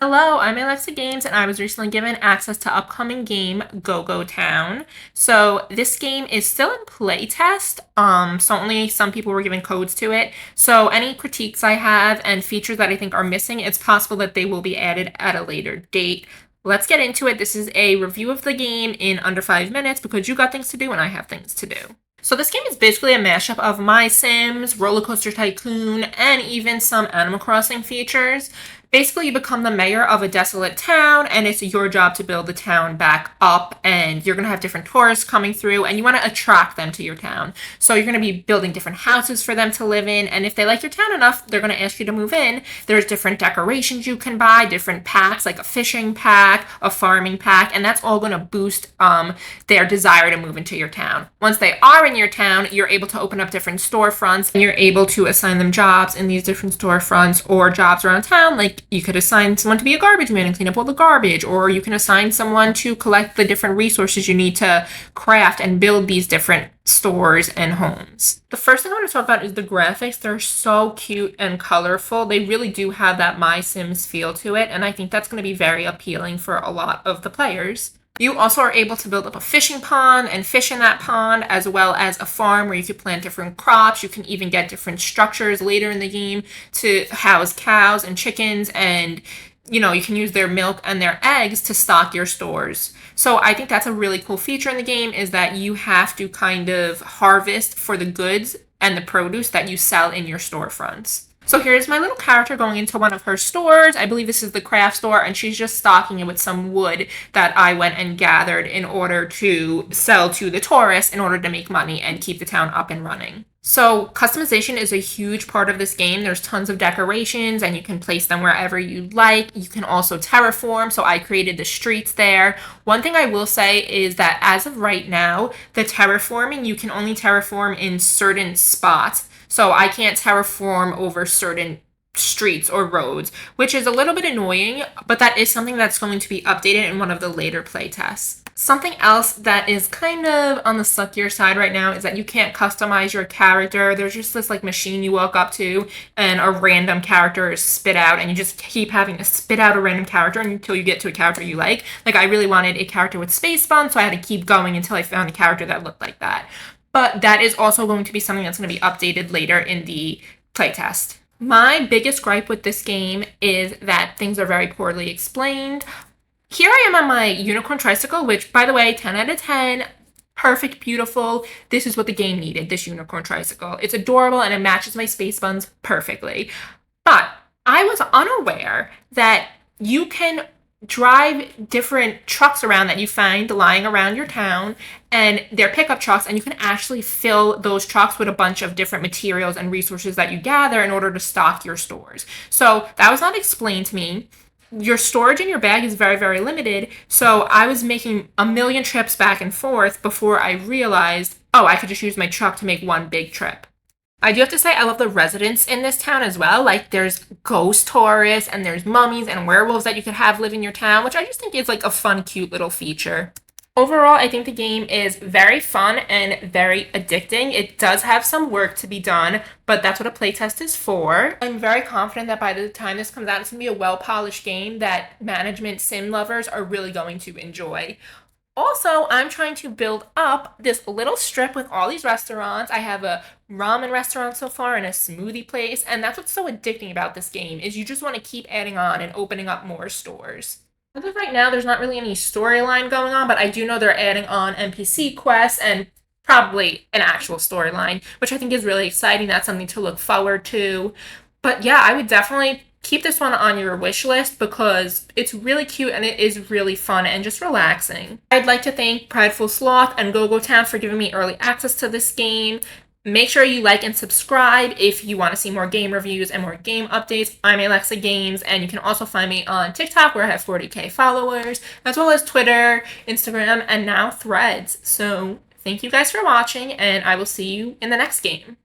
Hello, I'm Alexa Games, and I was recently given access to upcoming game Go Town. So this game is still in playtest. So only some people were given codes to it. So any critiques I have and features that I think are missing, it's possible that they will be added at a later date. Let's get into it. This is a review of the game in under 5 minutes because you got things to do and I have things to do. So this game is basically a mashup of My Sims, Roller Coaster Tycoon, and even some Animal Crossing features. Basically, you become the mayor of a desolate town, and it's your job to build the town back up, and you're going to have different tourists coming through, and you want to attract them to your town. So you're going to be building different houses for them to live in, and if they like your town enough, they're going to ask you to move in. There's different decorations you can buy, different packs, like a fishing pack, a farming pack, and that's all going to boost their desire to move into your town. Once they are in your town, you're able to open up different storefronts, and you're able to assign them jobs in these different storefronts or jobs around town. Like you could assign someone to be a garbage man and clean up all the garbage, or you can assign someone to collect the different resources you need to craft and build these different stores and homes. The first thing I want to talk about is the graphics. They're so cute and colorful. They really do have that My Sims feel to it, and I think that's going to be very appealing for a lot of the players. You also are able to build up a fishing pond and fish in that pond, as well as a farm where you can plant different crops. You can even get different structures later in the game to house cows and chickens, and you can use their milk and their eggs to stock your stores. So I think that's a really cool feature in the game, is that you have to kind of harvest for the goods and the produce that you sell in your storefronts. So here's my little character going into one of her stores. I believe this is the craft store, and she's just stocking it with some wood that I went and gathered in order to sell to the tourists in order to make money and keep the town up and running. So customization is a huge part of this game. There's tons of decorations and you can place them wherever you like. You can also terraform. So I created the streets there. One thing I will say is that as of right now, the terraforming, you can only terraform in certain spots. So I can't terraform over certain streets or roads, which is a little bit annoying, but that is something that's going to be updated in one of the later playtests. Something else that is kind of on the suckier side right now is that you can't customize your character. There's just this like machine you walk up to and a random character is spit out, and you just keep having to spit out a random character until you get to a character you like. Like I really wanted a character with space bun, so I had to keep going until I found a character that looked like that. But that is also going to be something that's going to be updated later in the playtest. My biggest gripe with this game is that things are very poorly explained. Here I am on my unicorn tricycle, which, by the way, 10 out of 10, perfect, beautiful. This is what the game needed, this unicorn tricycle. It's adorable and it matches my space buns perfectly. But I was unaware that you can drive different trucks around that you find lying around your town, and they're pickup trucks, and you can actually fill those trucks with a bunch of different materials and resources that you gather in order to stock your stores. So that was not explained to me. Your storage in your bag is very, very limited, so I was making a million trips back and forth before I realized, oh, I could just use my truck to make one big trip. I do have to say, I love the residents in this town as well. Like, there's ghost tourists, and there's mummies and werewolves that you could have live in your town, which I just think is like a fun, cute little feature. Overall, I think the game is very fun and very addicting. It does have some work to be done, but that's what a playtest is for. I'm very confident that by the time this comes out, it's going to be a well-polished game that management sim lovers are really going to enjoy. Also, I'm trying to build up this little strip with all these restaurants. I have a ramen restaurant so far and a smoothie place, and that's what's so addicting about this game, is you just want to keep adding on and opening up more stores. As of right now, there's not really any storyline going on, but I do know they're adding on NPC quests and probably an actual storyline, which I think is really exciting. That's something to look forward to. But yeah, I would definitely keep this one on your wish list because it's really cute and it is really fun and just relaxing. I'd like to thank Prideful Sloth and Go Town for giving me early access to this game. Make sure you like and subscribe if you want to see more game reviews and more game updates. I'm Alexa Games, and you can also find me on TikTok, where I have 40K followers, as well as Twitter, Instagram, and now Threads. So thank you guys for watching, and I will see you in the next game.